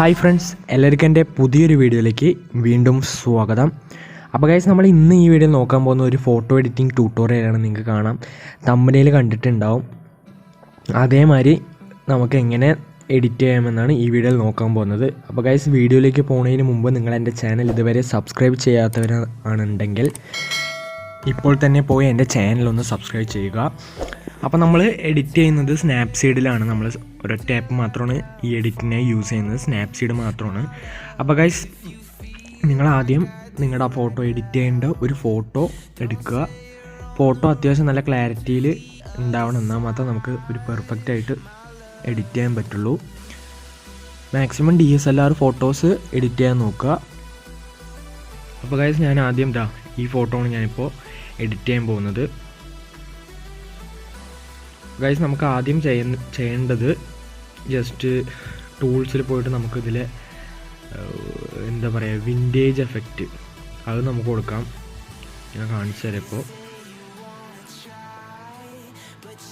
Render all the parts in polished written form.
Hi friends, എല്ലാവർക്കും എൻ്റെ പുതിയൊരു വീഡിയോയിലേക്ക് വീണ്ടും സ്വാഗതം. അപ്പോൾ ഗൈസ്, നമ്മൾ ഇന്ന് ഈ വീഡിയോ നോക്കാൻ പോകുന്ന ഒരു ഫോട്ടോ എഡിറ്റിംഗ് ട്യൂട്ടോറിയലാണ്. നിങ്ങൾക്ക് കാണാം, തമ്പനയിൽ കണ്ടിട്ടുണ്ടാവും. അതേമാതിരി നമുക്ക് എങ്ങനെ എഡിറ്റ് ചെയ്യാമെന്നാണ് ഈ വീഡിയോയിൽ നോക്കാൻ പോകുന്നത്. അപ്പോൾ ഗൈസ്, വീഡിയോയിലേക്ക് പോകുന്നതിന് മുമ്പ് നിങ്ങൾ എൻ്റെ ചാനൽ ഇതുവരെ സബ്സ്ക്രൈബ് ചെയ്യാത്തവരാണെന്നുണ്ടെങ്കിൽ ഇപ്പോൾ തന്നെ പോയി എൻ്റെ ചാനലൊന്ന് സബ്സ്ക്രൈബ് ചെയ്യുക. അപ്പോൾ നമ്മൾ എഡിറ്റ് ചെയ്യുന്നത് സ്നാപ്സീഡിലാണ്. നമ്മൾ ഒരൊറ്റ ആപ്പ് മാത്രമാണ് ഈ എഡിറ്റിനായി യൂസ് ചെയ്യുന്നത്, സ്നാപ്സീഡ് മാത്രമാണ്. അപ്പോൾ ഗൈസ്, നിങ്ങളാദ്യം നിങ്ങളുടെ ആ ഫോട്ടോ എഡിറ്റ് ചെയ്യേണ്ട ഒരു ഫോട്ടോ എടുക്കുക. ഫോട്ടോ അത്യാവശ്യം നല്ല ക്ലാരിറ്റിയിൽ ഉണ്ടാവണം, എന്നാൽ മാത്രം നമുക്ക് ഒരു പെർഫെക്റ്റ് ആയിട്ട് എഡിറ്റ് ചെയ്യാൻ പറ്റുള്ളൂ. മാക്സിമം DSLR ഫോട്ടോസ് എഡിറ്റ് ചെയ്യാൻ നോക്കുക. അപ്പോൾ ഗൈസ്, ഞാൻ ആദ്യം ഈ ഫോട്ടോ ആണ് ഞാനിപ്പോൾ എഡിറ്റ് ചെയ്യാൻ പോകുന്നത്. ഗൈസ്, നമുക്ക് ആദ്യം ചെയ്യേണ്ടത് ജസ്റ്റ് ടൂൾസിൽ പോയിട്ട് നമുക്കിതിൽ എന്താ പറയുക, വിൻറ്റേജ് എഫക്റ്റ് അത് നമുക്ക് കൊടുക്കാം. ഞാൻ കാണിച്ചു തരാം. ഇപ്പോൾ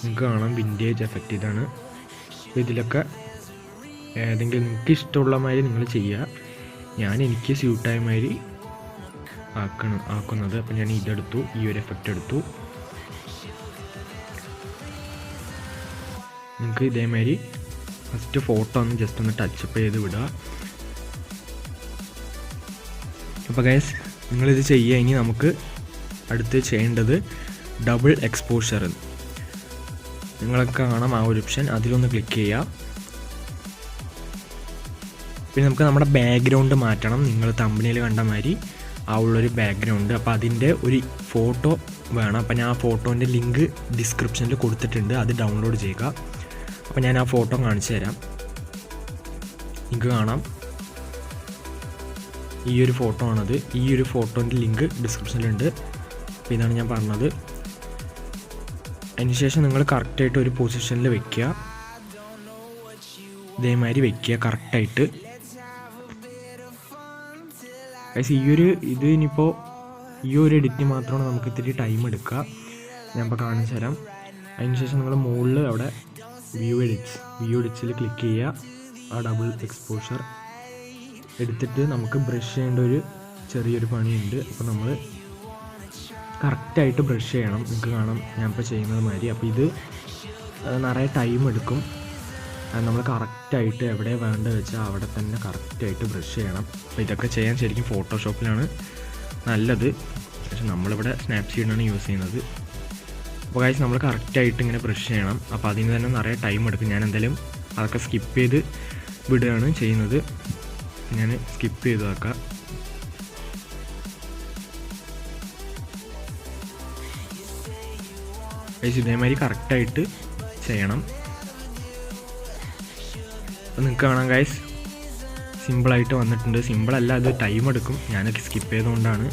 നിങ്ങൾക്ക് കാണാം വിൻറ്റേജ് എഫക്റ്റ് ഇതാണ്. അപ്പോൾ ഇതിലൊക്കെ ഏതെങ്കിലും നിങ്ങൾക്ക് ഇഷ്ടമുള്ള മാതിരി നിങ്ങൾ ചെയ്യുക. എനിക്ക് സ്യൂട്ടായ മാതിരി ആക്കുന്നത്. അപ്പോൾ ഞാൻ ഇതെടുത്തു, ഈ ഒരു എഫക്റ്റ് എടുത്തു. നിങ്ങൾക്ക് ഇതേമാതിരി ഫസ്റ്റ് ഫോട്ടോ ഒന്ന് ജസ്റ്റ് ഒന്ന് ടച്ചപ്പ് ചെയ്ത് വിടുക. അപ്പോൾ ഗൈസ്, നിങ്ങളിത് ചെയ്യുക. ഇനി നമുക്ക് അടുത്ത് ചെയ്യേണ്ടത് ഡബിൾ എക്സ്പോഷർ. നിങ്ങളൊക്കെ കാണാം ആ ഒരു ഓപ്ഷൻ, അതിലൊന്ന് ക്ലിക്ക് ചെയ്യുക. പിന്നെ നമുക്ക് നമ്മുടെ ബാക്ക്ഗ്രൗണ്ട് മാറ്റണം. നിങ്ങൾ തമ്പനയിൽ കണ്ട മാതിരി ആ ഉള്ളൊരു ബാക്ക്ഗ്രൗണ്ട്. അപ്പോൾ അതിൻ്റെ ഒരു ഫോട്ടോ വേണം. അപ്പോൾ ഞാൻ ആ ഫോട്ടോൻ്റെ ലിങ്ക് ഡിസ്ക്രിപ്ഷനിൽ കൊടുത്തിട്ടുണ്ട്, അത് ഡൗൺലോഡ് ചെയ്യുക. അപ്പോൾ ഞാൻ ആ ഫോട്ടോ കാണിച്ചു തരാം. നിങ്ങൾക്ക് കാണാം, ഈ ഒരു ഫോട്ടോ ആണത്. ഈ ഒരു ഫോട്ടോൻ്റെ ലിങ്ക് ഡിസ്ക്രിപ്ഷനിലുണ്ട്. അപ്പോൾ ഇതാണ് ഞാൻ പറഞ്ഞത്. അതിനുശേഷം നിങ്ങൾ കറക്റ്റായിട്ട് ഒരു പൊസിഷനിൽ വയ്ക്കുക. ഇതേമാതിരി വയ്ക്കുക കറക്റ്റായിട്ട്. ഇത് ഇനിയിപ്പോൾ ഈ ഒരു എഡിറ്റിന് മാത്രമാണ് നമുക്ക് ഇത്തിരി ടൈം എടുക്കുക. ഞാൻ ഇപ്പോൾ കാണിച്ചു തരാം. അതിനുശേഷം നിങ്ങൾ മുകളിൽ അവിടെ വ്യൂ എഡിറ്റ്സിൽ ക്ലിക്ക് ചെയ്യുക. ആ ഡബിൾ എക്സ്പോഷർ എടുത്തിട്ട് നമുക്ക് ബ്രഷ് ചെയ്യേണ്ട ഒരു ചെറിയൊരു പണിയുണ്ട്. അപ്പോൾ നമ്മൾ കറക്റ്റായിട്ട് ബ്രഷ് ചെയ്യണം. നിങ്ങൾക്ക് കാണാം ഞാൻ ഇപ്പോൾ ചെയ്യുന്നത് മാതിരി. അപ്പോൾ ഇത് നിറയെ ടൈം എടുക്കും. നമ്മൾ കറക്റ്റായിട്ട് എവിടെ വേണ്ടത് വെച്ചാൽ അവിടെ തന്നെ കറക്റ്റായിട്ട് ബ്രഷ് ചെയ്യണം. അപ്പോൾ ഇതൊക്കെ ചെയ്യാൻ ശരിക്കും ഫോട്ടോഷോപ്പിലാണ് നല്ലത്, പക്ഷെ നമ്മളിവിടെ സ്നാപ്സീഡാണ് യൂസ് ചെയ്യുന്നത്. അപ്പോൾ ഗൈസ്, നമ്മൾ കറക്റ്റായിട്ട് ഇങ്ങനെ ബ്രഷ് ചെയ്യണം. അപ്പോൾ അതിന് തന്നെ നിറയെ ടൈം എടുക്കും. ഞാൻ എന്തായാലും അതൊക്കെ സ്കിപ്പ് ചെയ്ത് വിടുകയാണ് ചെയ്യുന്നത്. ഞാൻ സ്കിപ്പ് ചെയ്ത് വെക്കാം. ഗൈസ്, ഇതേമാതിരി കറക്റ്റായിട്ട് ചെയ്യണം. അപ്പോൾ നിങ്ങൾക്ക് കാണാം ഗൈസ്, സിമ്പിളായിട്ട് വന്നിട്ടുണ്ട്. സിമ്പിളല്ല, അത് ടൈം എടുക്കും. ഞാനൊക്കെ സ്കിപ്പ് ചെയ്തുകൊണ്ടാണ്.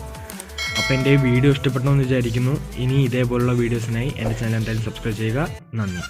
അപ്പോൾ എൻ്റെ ഈ വീഡിയോ ഇഷ്ടപ്പെട്ടെന്ന് വിചാരിക്കുന്നു. ഇനി ഇതേപോലുള്ള വീഡിയോസിനായി എൻ്റെ ചാനൽ എന്തായാലും സബ്സ്ക്രൈബ് ചെയ്യുക. നന്ദി.